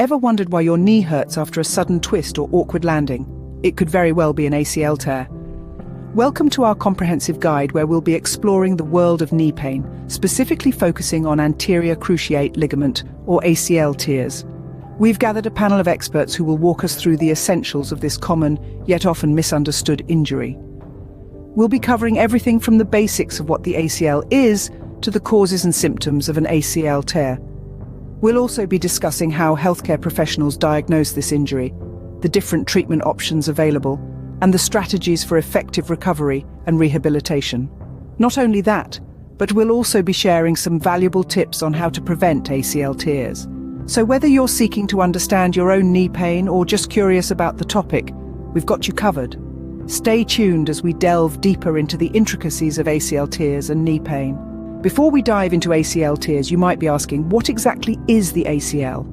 Ever wondered why your knee hurts after a sudden twist or awkward landing? It could very well be an ACL tear. Welcome to our comprehensive guide where we'll be exploring the world of knee pain, specifically focusing on anterior cruciate ligament, or ACL tears. We've gathered a panel of experts who will walk us through the essentials of this common, yet often misunderstood injury. We'll be covering everything from the basics of what the ACL is to the causes and symptoms of an ACL tear. We'll also be discussing how healthcare professionals diagnose this injury, the different treatment options available, and the strategies for effective recovery and rehabilitation. Not only that, but we'll also be sharing some valuable tips on how to prevent ACL tears. So whether you're seeking to understand your own knee pain or just curious about the topic, we've got you covered. Stay tuned as we delve deeper into the intricacies of ACL tears and knee pain. Before we dive into ACL tears, you might be asking, what exactly is the ACL?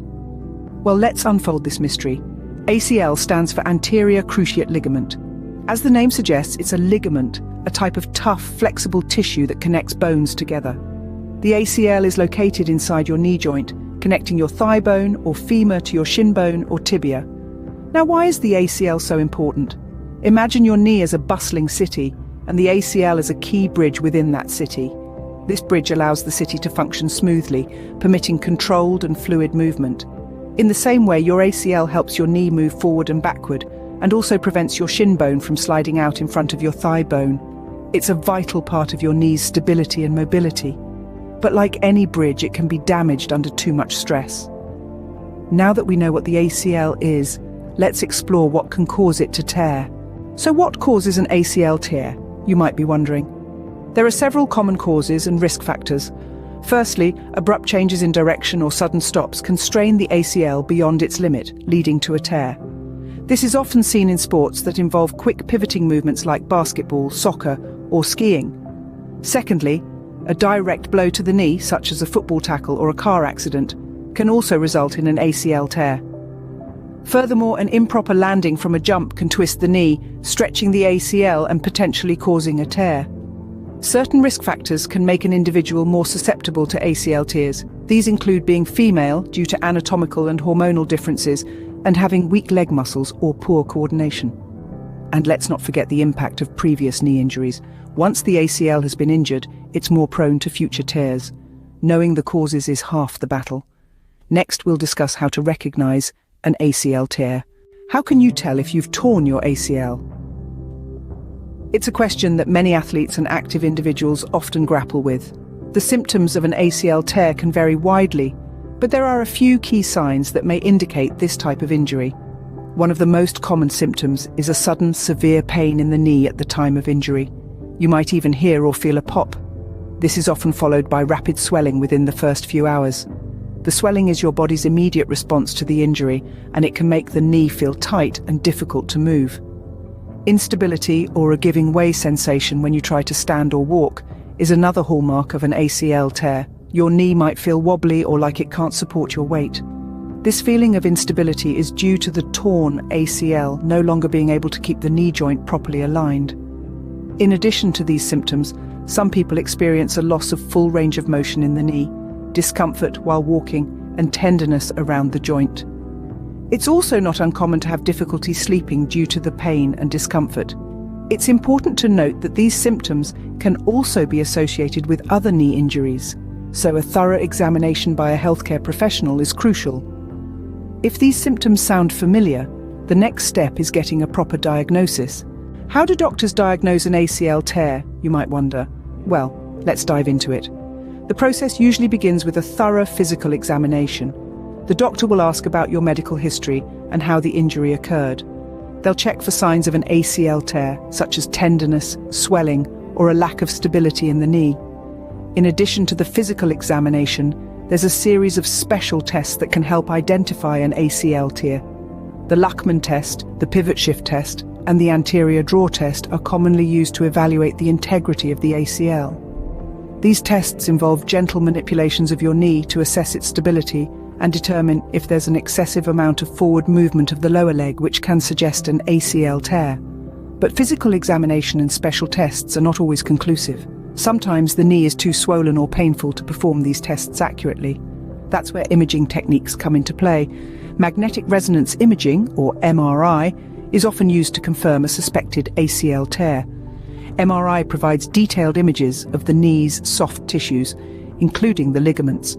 Well, let's unfold this mystery. ACL stands for Anterior Cruciate Ligament. As the name suggests, it's a ligament, a type of tough, flexible tissue that connects bones together. The ACL is located inside your knee joint, connecting your thigh bone or femur to your shin bone or tibia. Now, why is the ACL so important? Imagine your knee as a bustling city, and the ACL is a key bridge within that city. This bridge allows the city to function smoothly, permitting controlled and fluid movement. In the same way, your ACL helps your knee move forward and backward, and also prevents your shin bone from sliding out in front of your thigh bone. It's a vital part of your knee's stability and mobility. But like any bridge, it can be damaged under too much stress. Now that we know what the ACL is, let's explore what can cause it to tear. So what causes an ACL tear, you might be wondering? There are several common causes and risk factors. Firstly, abrupt changes in direction or sudden stops can strain the ACL beyond its limit, leading to a tear. This is often seen in sports that involve quick pivoting movements like basketball, soccer, or skiing. Secondly, a direct blow to the knee, such as a football tackle or a car accident, can also result in an ACL tear. Furthermore, an improper landing from a jump can twist the knee, stretching the ACL and potentially causing a tear. Certain risk factors can make an individual more susceptible to ACL tears. These include being female due to anatomical and hormonal differences and having weak leg muscles or poor coordination. And let's not forget the impact of previous knee injuries. Once the ACL has been injured, it's more prone to future tears. Knowing the causes is half the battle. Next, we'll discuss how to recognize an ACL tear. How can you tell if you've torn your ACL? It's a question that many athletes and active individuals often grapple with. The symptoms of an ACL tear can vary widely, but there are a few key signs that may indicate this type of injury. One of the most common symptoms is a sudden, severe pain in the knee at the time of injury. You might even hear or feel a pop. This is often followed by rapid swelling within the first few hours. The swelling is your body's immediate response to the injury, and it can make the knee feel tight and difficult to move. Instability or a giving way sensation when you try to stand or walk is another hallmark of an ACL tear. Your knee might feel wobbly or like it can't support your weight. This feeling of instability is due to the torn ACL no longer being able to keep the knee joint properly aligned. In addition to these symptoms, some people experience a loss of full range of motion in the knee, discomfort while walking, and tenderness around the joint. It's also not uncommon to have difficulty sleeping due to the pain and discomfort. It's important to note that these symptoms can also be associated with other knee injuries, so a thorough examination by a healthcare professional is crucial. If these symptoms sound familiar, the next step is getting a proper diagnosis. How do doctors diagnose an ACL tear, you might wonder? Well, let's dive into it. The process usually begins with a thorough physical examination. The doctor will ask about your medical history and how the injury occurred. They'll check for signs of an ACL tear, such as tenderness, swelling, or a lack of stability in the knee. In addition to the physical examination, there's a series of special tests that can help identify an ACL tear. The Ligament test, the pivot shift test, and the anterior draw test are commonly used to evaluate the integrity of the ACL. These tests involve gentle manipulations of your knee to assess its stability and determine if there's an excessive amount of forward movement of the lower leg, which can suggest an ACL tear. But physical examination and special tests are not always conclusive. Sometimes the knee is too swollen or painful to perform these tests accurately. That's where imaging techniques come into play. Magnetic resonance imaging, or MRI, is often used to confirm a suspected ACL tear. MRI provides detailed images of the knee's soft tissues, including the ligaments.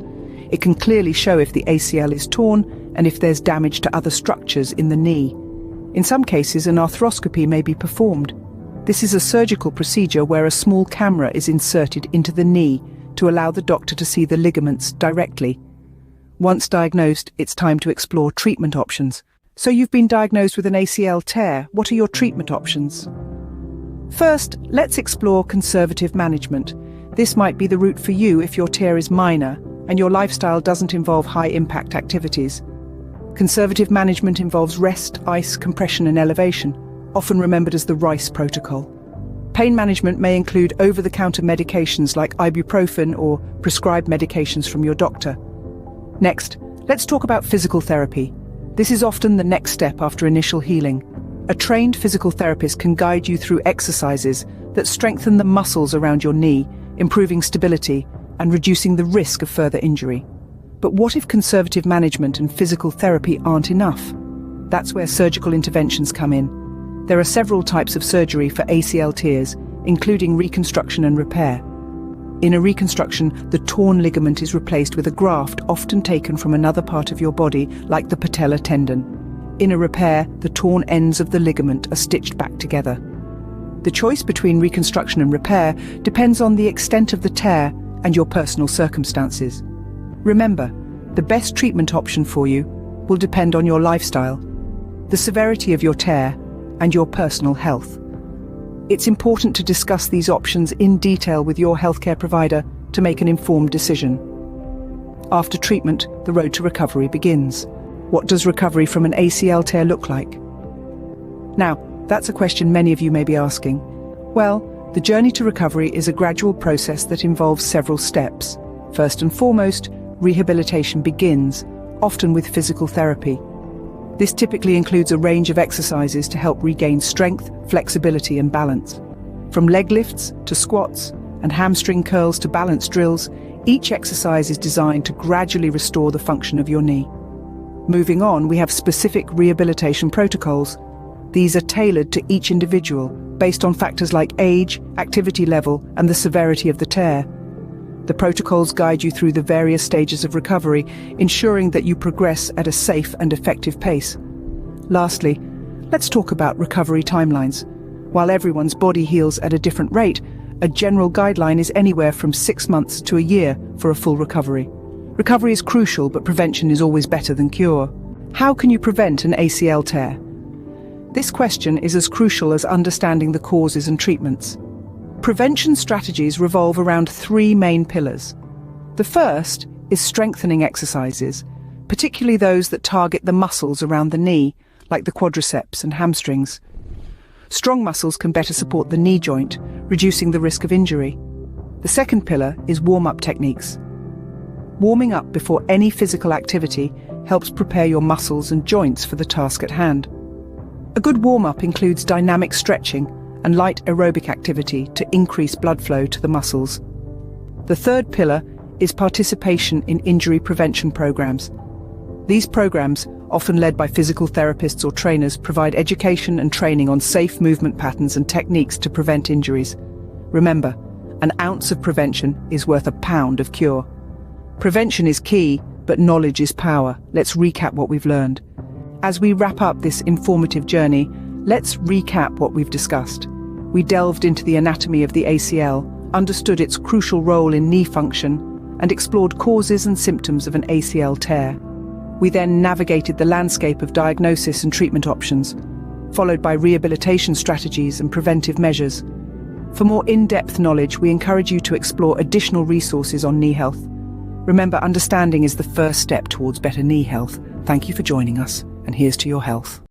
It can clearly show if the ACL is torn and if there's damage to other structures in the knee. In some cases, an arthroscopy may be performed. This is a surgical procedure where a small camera is inserted into the knee to allow the doctor to see the ligaments directly. Once diagnosed, it's time to explore treatment options. So you've been diagnosed with an ACL tear. What are your treatment options? First, let's explore conservative management. This might be the route for you if your tear is minor and your lifestyle doesn't involve high-impact activities. Conservative management involves rest, ice, compression and elevation, often remembered as the RICE protocol. Pain management may include over-the-counter medications like ibuprofen or prescribed medications from your doctor. Next, let's talk about physical therapy. This is often the next step after initial healing. A trained physical therapist can guide you through exercises that strengthen the muscles around your knee, improving stability and reducing the risk of further injury. But what if conservative management and physical therapy aren't enough? That's where surgical interventions come in. There are several types of surgery for ACL tears, including reconstruction and repair. In a reconstruction, the torn ligament is replaced with a graft often taken from another part of your body, like the patella tendon. In a repair, the torn ends of the ligament are stitched back together. The choice between reconstruction and repair depends on the extent of the tear and your personal circumstances. Remember, the best treatment option for you will depend on your lifestyle, the severity of your tear, and your personal health. It's important to discuss these options in detail with your healthcare provider to make an informed decision. After treatment, the road to recovery begins. What does recovery from an ACL tear look like? Now, that's a question many of you may be asking. Well, the journey to recovery is a gradual process that involves several steps. First and foremost, rehabilitation begins, often with physical therapy. This typically includes a range of exercises to help regain strength, flexibility and balance. From leg lifts to squats and hamstring curls to balance drills, each exercise is designed to gradually restore the function of your knee. Moving on, we have specific rehabilitation protocols. These are tailored to each individual, based on factors like age, activity level, and the severity of the tear. The protocols guide you through the various stages of recovery, ensuring that you progress at a safe and effective pace. Lastly, let's talk about recovery timelines. While everyone's body heals at a different rate, a general guideline is anywhere from 6 months to a year for a full recovery. Recovery is crucial, but prevention is always better than cure. How can you prevent an ACL tear? This question is as crucial as understanding the causes and treatments. Prevention strategies revolve around 3 main pillars. The first is strengthening exercises, particularly those that target the muscles around the knee, like the quadriceps and hamstrings. Strong muscles can better support the knee joint, reducing the risk of injury. The second pillar is warm-up techniques. Warming up before any physical activity helps prepare your muscles and joints for the task at hand. A good warm-up includes dynamic stretching and light aerobic activity to increase blood flow to the muscles. The third pillar is participation in injury prevention programs. These programs, often led by physical therapists or trainers, provide education and training on safe movement patterns and techniques to prevent injuries. Remember, an ounce of prevention is worth a pound of cure. Prevention is key, but knowledge is power. Let's recap what we've learned. As we wrap up this informative journey, let's recap what we've discussed. We delved into the anatomy of the ACL, understood its crucial role in knee function, and explored causes and symptoms of an ACL tear. We then navigated the landscape of diagnosis and treatment options, followed by rehabilitation strategies and preventive measures. For more in-depth knowledge, we encourage you to explore additional resources on knee health. Remember, understanding is the first step towards better knee health. Thank you for joining us, and here's to your health.